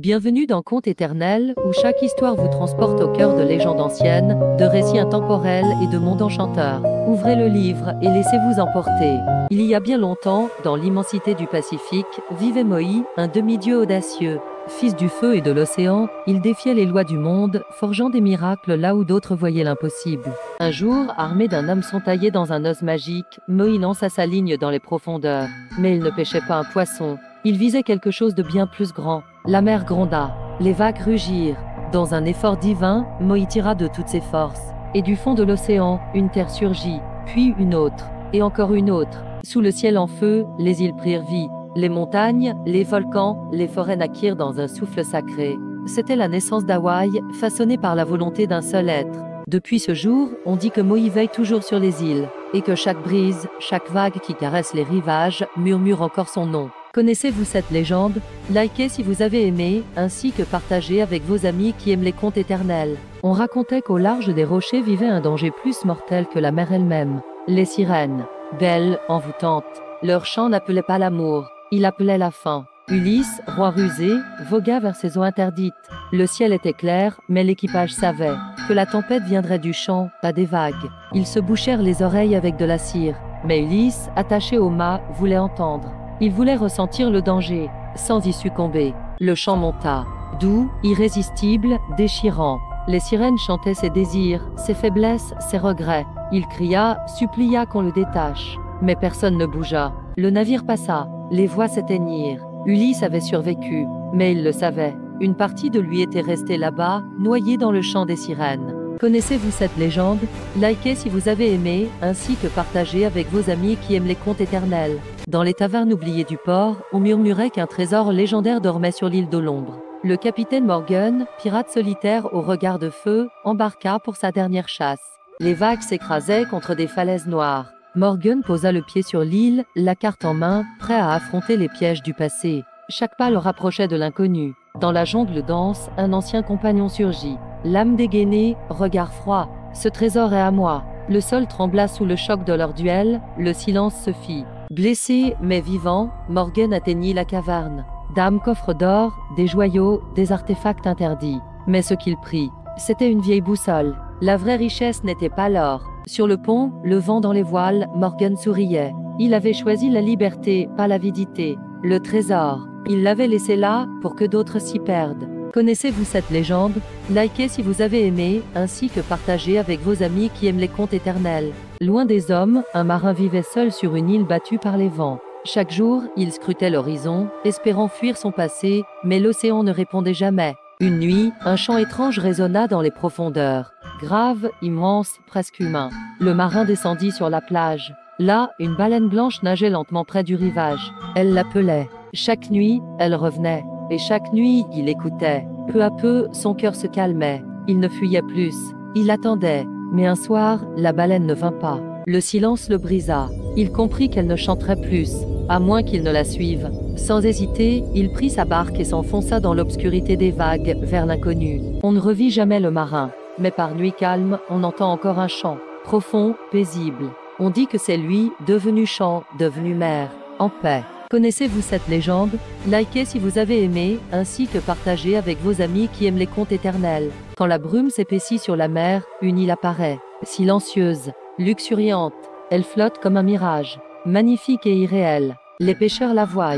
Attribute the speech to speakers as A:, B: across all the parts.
A: Bienvenue dans Contes éternels, où chaque histoire vous transporte au cœur de légendes anciennes, de récits intemporels et de mondes enchanteurs. Ouvrez le livre et laissez-vous emporter. Il y a bien longtemps, dans l'immensité du Pacifique, vivait Moï, un demi-dieu audacieux. Fils du feu et de l'océan, il défiait les lois du monde, forgeant des miracles là où d'autres voyaient l'impossible. Un jour, armé d'un hameçon taillé dans un os magique, Moï lança sa ligne dans les profondeurs. Mais il ne pêchait pas un poisson. Il visait quelque chose de bien plus grand. La mer gronda, les vagues rugirent. Dans un effort divin, Moï tira de toutes ses forces. Et du fond de l'océan, une terre surgit, puis une autre, et encore une autre. Sous le ciel en feu, les îles prirent vie. Les montagnes, les volcans, les forêts naquirent dans un souffle sacré. C'était la naissance d'Hawaï, façonnée par la volonté d'un seul être. Depuis ce jour, on dit que Moï veille toujours sur les îles, et que chaque brise, chaque vague qui caresse les rivages, murmure encore son nom. Connaissez-vous cette légende? Likez si vous avez aimé, ainsi que partagez avec vos amis qui aiment les contes éternels. On racontait qu'au large des rochers vivait un danger plus mortel que la mer elle-même. Les sirènes, belles, envoûtantes. Leur chant n'appelait pas l'amour, il appelait la faim. Ulysse, roi rusé, vogua vers ces eaux interdites. Le ciel était clair, mais l'équipage savait que la tempête viendrait du champ, pas des vagues. Ils se bouchèrent les oreilles avec de la cire. Mais Ulysse, attaché au mât, voulait entendre. Il voulait ressentir le danger, sans y succomber. Le chant monta, doux, irrésistible, déchirant. Les sirènes chantaient ses désirs, ses faiblesses, ses regrets. Il cria, supplia qu'on le détache. Mais personne ne bougea. Le navire passa, les voix s'éteignirent. Ulysse avait survécu, mais il le savait. Une partie de lui était restée là-bas, noyée dans le chant des sirènes. Connaissez-vous cette légende? Likez si vous avez aimé, ainsi que partagez avec vos amis qui aiment les contes éternels. Dans les tavernes oubliées du port, on murmurait qu'un trésor légendaire dormait sur l'île de l'ombre. Le capitaine Morgan, pirate solitaire au regard de feu, embarqua pour sa dernière chasse. Les vagues s'écrasaient contre des falaises noires. Morgan posa le pied sur l'île, la carte en main, prêt à affronter les pièges du passé. Chaque pas le rapprochait de l'inconnu. Dans la jungle dense, un ancien compagnon surgit. L'âme dégainée, regard froid. Ce trésor est à moi. Le sol trembla sous le choc de leur duel, le silence se fit. Blessé, mais vivant, Morgan atteignit la caverne. Dame coffre d'or, des joyaux, des artefacts interdits. Mais ce qu'il prit, c'était une vieille boussole. La vraie richesse n'était pas l'or. Sur le pont, le vent dans les voiles, Morgan souriait. Il avait choisi la liberté, pas l'avidité. Le trésor, il l'avait laissé là, pour que d'autres s'y perdent. Connaissez-vous cette légende? Likez si vous avez aimé, ainsi que partagez avec vos amis qui aiment les contes éternels. Loin des hommes, un marin vivait seul sur une île battue par les vents. Chaque jour, il scrutait l'horizon, espérant fuir son passé, mais l'océan ne répondait jamais. Une nuit, un chant étrange résonna dans les profondeurs. Grave, immense, presque humain. Le marin descendit sur la plage. Là, une baleine blanche nageait lentement près du rivage. Elle l'appelait. Chaque nuit, elle revenait. Et chaque nuit, il écoutait. Peu à peu, son cœur se calmait. Il ne fuyait plus. Il attendait. Mais un soir, la baleine ne vint pas. Le silence le brisa. Il comprit qu'elle ne chanterait plus, à moins qu'il ne la suive. Sans hésiter, il prit sa barque et s'enfonça dans l'obscurité des vagues, vers l'inconnu. On ne revit jamais le marin. Mais par nuit calme, on entend encore un chant. Profond, paisible. On dit que c'est lui, devenu chant, devenu mer, en paix. Connaissez-vous cette légende? Likez si vous avez aimé, ainsi que partagez avec vos amis qui aiment les contes éternels. Quand la brume s'épaissit sur la mer, une île apparaît, silencieuse, luxuriante. Elle flotte comme un mirage, magnifique et irréel. Les pêcheurs la voient,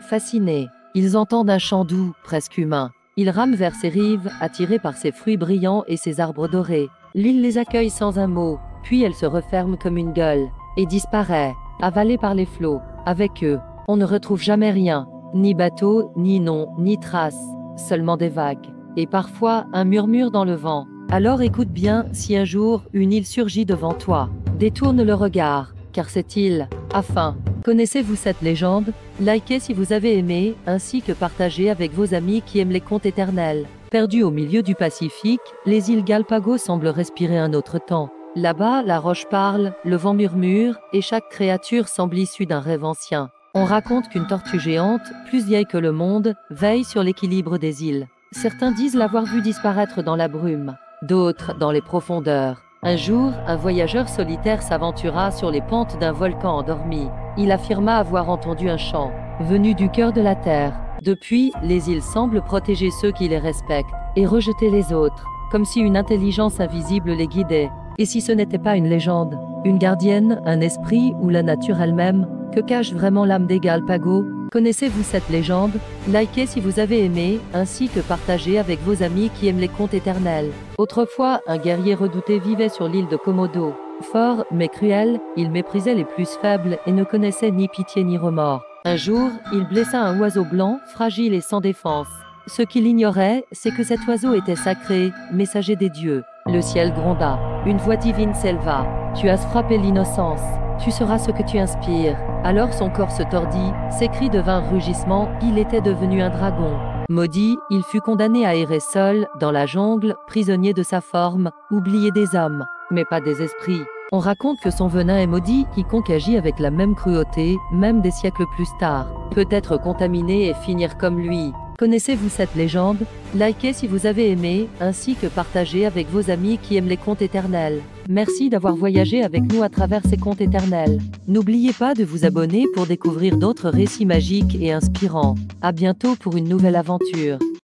A: fascinés. Ils entendent un chant doux, presque humain. Ils rament vers ses rives, attirés par ses fruits brillants et ses arbres dorés. L'île les accueille sans un mot, puis elle se referme comme une gueule, et disparaît, avalée par les flots. Avec eux, on ne retrouve jamais rien, ni bateau, ni nom, ni trace, seulement des vagues, et parfois un murmure dans le vent. Alors écoute bien, si un jour une île surgit devant toi, détourne le regard, car cette île a faim. Connaissez-vous cette légende? Likez si vous avez aimé, ainsi que partagez avec vos amis qui aiment les contes éternels. Perdues au milieu du Pacifique, les îles Galapagos semblent respirer un autre temps. Là-bas, la roche parle, le vent murmure, et chaque créature semble issue d'un rêve ancien. On raconte qu'une tortue géante, plus vieille que le monde, veille sur l'équilibre des îles. Certains disent l'avoir vue disparaître dans la brume, d'autres dans les profondeurs. Un jour, un voyageur solitaire s'aventura sur les pentes d'un volcan endormi. Il affirma avoir entendu un chant, venu du cœur de la terre. Depuis, les îles semblent protéger ceux qui les respectent et rejeter les autres, comme si une intelligence invisible les guidait. Et si ce n'était pas une légende, une gardienne, un esprit ou la nature elle-même, que cache vraiment l'âme des Galapagos? Connaissez-vous cette légende? Likez si vous avez aimé, ainsi que partagez avec vos amis qui aiment les contes éternels. Autrefois, un guerrier redouté vivait sur l'île de Komodo. Fort, mais cruel, il méprisait les plus faibles et ne connaissait ni pitié ni remords. Un jour, il blessa un oiseau blanc, fragile et sans défense. Ce qu'il ignorait, c'est que cet oiseau était sacré, messager des dieux. Le ciel gronda. Une voix divine s'éleva. Tu as frappé l'innocence. Tu seras ce que tu inspires. Alors son corps se tordit, ses cris devinrent rugissements, il était devenu un dragon. Maudit, il fut condamné à errer seul, dans la jungle, prisonnier de sa forme, oublié des hommes, mais pas des esprits. On raconte que son venin est maudit, quiconque agit avec la même cruauté, même des siècles plus tard, peut être contaminé et finir comme lui. Connaissez-vous cette légende? Likez si vous avez aimé, ainsi que partagez avec vos amis qui aiment les contes éternels. Merci d'avoir voyagé avec nous à travers ces contes éternels. N'oubliez pas de vous abonner pour découvrir d'autres récits magiques et inspirants. À bientôt pour une nouvelle aventure.